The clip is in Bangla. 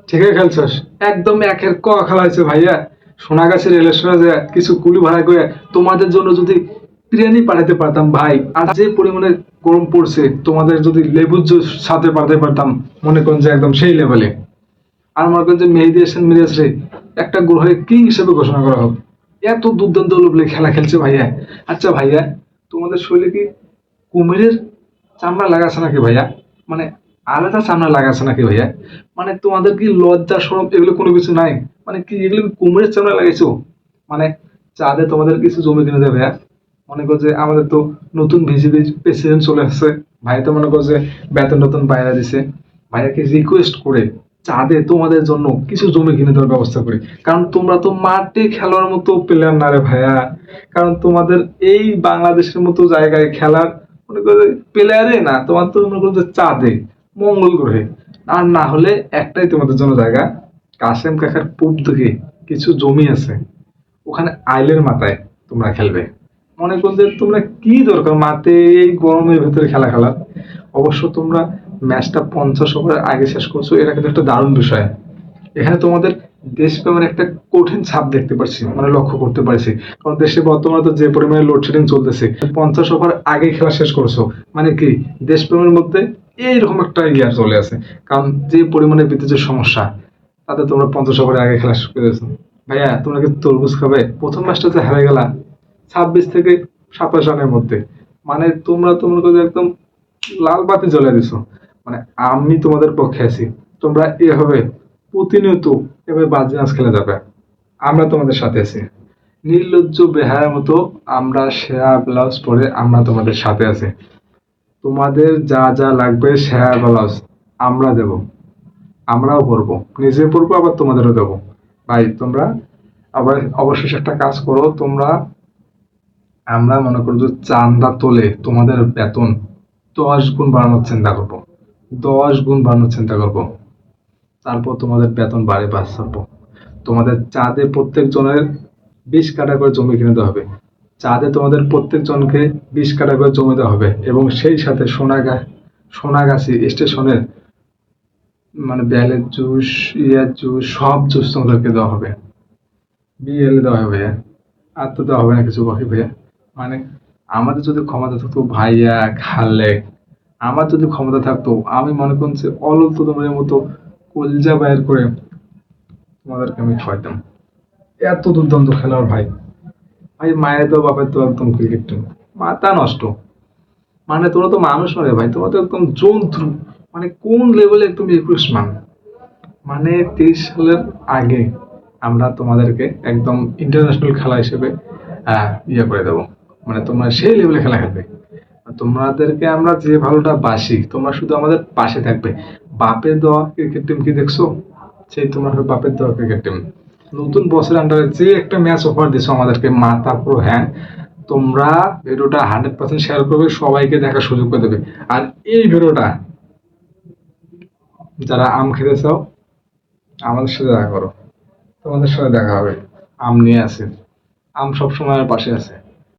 ঠিকই খেলছস। একদম একের ক খেলা হয়েছে ভাইয়া। সোনাগাছি রেল স্টেশনে যে কিছু কুলি ভাড়া করে তোমাদের জন্য যদি বিরিয়ানি পাঠাতে পারতাম ভাই, আর যে পরিমাণে গরম পড়ছে তোমাদের যদি লেবুর জুস সাথে পাঠাতে পারতাম, মনে করেন যে একদম সেই লেভেলে। আর মনে করেন যে মেহেদী হাসান মিরাজ রে একটা গ্রহের কিং হিসেবে ঘোষণা করা হোক। এত দুর্দান্ত লেভেলে খেলা খেলছে ভাইয়া। আচ্ছা ভাইয়া, তোমাদের শরীরে কি কুমিরের চামড়া লাগাচ্ছে নাকি ভাইয়া? মানে আলাদা চামড়া লাগাচ্ছে নাকি ভাইয়া? মানে তোমাদের কি লজ্জা শরম এগুলো কোনো কিছু নাই? মানে কি এগুলো কি কুমিরের চামড়া লাগাইছো? মানে চাঁদে তোমাদের কিছু জমি কিনে দেবে ভাইয়া? মনে করো যে আমাদের তো নতুন ভিসি প্রেসিডেন্ট চলে আসছে। ভাই তো মনে করো যে বেতন নতুন বাইরে দিছে। ভাইয়াকে রিকোয়েস্ট করে চাঁদে তোমাদের জন্য কিছু জমি কিনে দেওয়ার ব্যবস্থা করি। কারণ তোমরা তো মাঠে খেলার মতো প্লেয়ার না রে ভাইয়া। কারণ তোমাদের এই বাংলাদেশের মতো জায়গায় খেলার মনে করো প্লেয়ারে না, তোমার তো মনে করো যে চাঁদে, মঙ্গল গ্রহে। আর না হলে একটাই তোমাদের জন্য জায়গা, কাশেম কাকার পূব দিকে কিছু জমি আছে, ওখানে আইলের মাথায় তোমরা খেলবে। মনে করো যে তোমরা কি দরকার মাঠে এই গরমের ভেতরে খেলা খেলার। অবশ্য তোমরা ম্যাচটা 50 ওভারের আগে শেষ করছো, এটা কিন্তু একটা দারুণ বিষয়। এখানে তোমাদের দেশপ্রেমের একটা কঠিন ছাপ দেখতে পাচ্ছি, মানে লক্ষ্য করতে পারছি। কারণ দেশে বর্তমানে তো যে পরিমাণে লোডশেডিং চলতেছে, 50 ওভার আগে খেলা শেষ করছো, মানে কি দেশপ্রেমের মধ্যে এইরকম একটা ইয়ার চলে আছে। কারণ যে পরিমাণে বিদ্যুতের সমস্যা, তাতে তোমরা 50 ওভারের আগে খেলা শুরু করেছো। ভাইয়া তোমরা কি তরমুজ খাবে? প্রথম ম্যাচটা যে হেরে গেলা 26 থেকে 27 রানের মধ্যে, মানে তোমরা তোমরা একদম লাল বাতি জ্বলে দিছো। মানে আমি তোমাদের পক্ষে আছি, তোমরা এভাবে প্রতিনিয়ত এভাবে বাজি খেলে যাবে, আমরা তোমাদের সাথে আছি। নির্লজ্জ বেহায়ার মতো আমরা সেরা ব্লাউজ পরে আমরা তোমাদের সাথে আছি। তোমাদের যা যা লাগবে সেরা ব্লাউজ আমরা দেব, আমরাও পরবো, নিজে পরবো আবার তোমাদেরও দেবো। ভাই তোমরা আবার অবশেষে একটা কাজ করো তোমরা। আমরা মনে করো যে চান্দা তোলে তোমাদের বেতন 10 গুণ বাড়ানোর চিন্তা করবো, 10 গুণ বাড়ানোর চিন্তা করবো। তারপর তোমাদের বেতন বাড়াবো। তোমাদের চাঁদে প্রত্যেক জনের 20 কাঠা করে জমি কিনে দেওয়া হবে। চাঁদে তোমাদের প্রত্যেক জনকে 20 কাঠা করে জমি দেওয়া হবে, এবং সেই সাথে সোনাগাছি স্টেশনের মানে বেলের জুস, ইয়ার জুস, সব জুস তোমাদেরকে দেওয়া হবে। বিএল দেওয়া হবে ভাইয়া। আর তো দেওয়া হবে না কিছু বাকি ভাইয়া। মানে আমাদের যদি ক্ষমতা থাকতো ভাইয়া, খালে, আমার যদি ক্ষমতা থাকতো আমি মনে করছি অলল তো তোমাদের মতো কলজা বাইর করে তোমাদেরকে আমি খাওয়াইতাম। এত দুর্দান্ত খেলোয়াড় ভাই। ভাই মায়ের তো বাপের তো একদম ক্রিকেট টিম, মাথা নষ্ট। মানে তোমরা তো মানুষ নয় ভাই, তোমরা তো একদম জন্তু। মানে কোন লেভেলে একদম 21 মান। মানে 23 সালের আগে আমরা তোমাদেরকে একদম ইন্টারন্যাশনাল খেলা হিসেবে ইয়ে করে দেবো। মানে তোমরা সেই লেভেলে খেলা খেলবে। তোমাদেরকে আমরা যে ভালোটা বাসি, তোমরা শুধু আমাদের পাশে থাকবে। বাপের দেওয়া ক্রিকেট টিম কি দেখছো? সেই তোমার বাপের দেওয়া ক্রিকেট টিম। নতুন বছরের আন্ডারে যে একটা ম্যাচ অফার দিছো আমাদেরকে, মাথা পুরো হ্যাঁ। তোমরা ভিডিওটা 100% শেয়ার করবে, সবাইকে দেখার সুযোগ করে দেবে। আর এই ভিডিওটা যারা আম খেতে চাও আমাদের সাথে দেখা করো, তোমাদের সাথে দেখা হবে। আম নিয়ে আসে, আম সবসময় আমার পাশে আছে।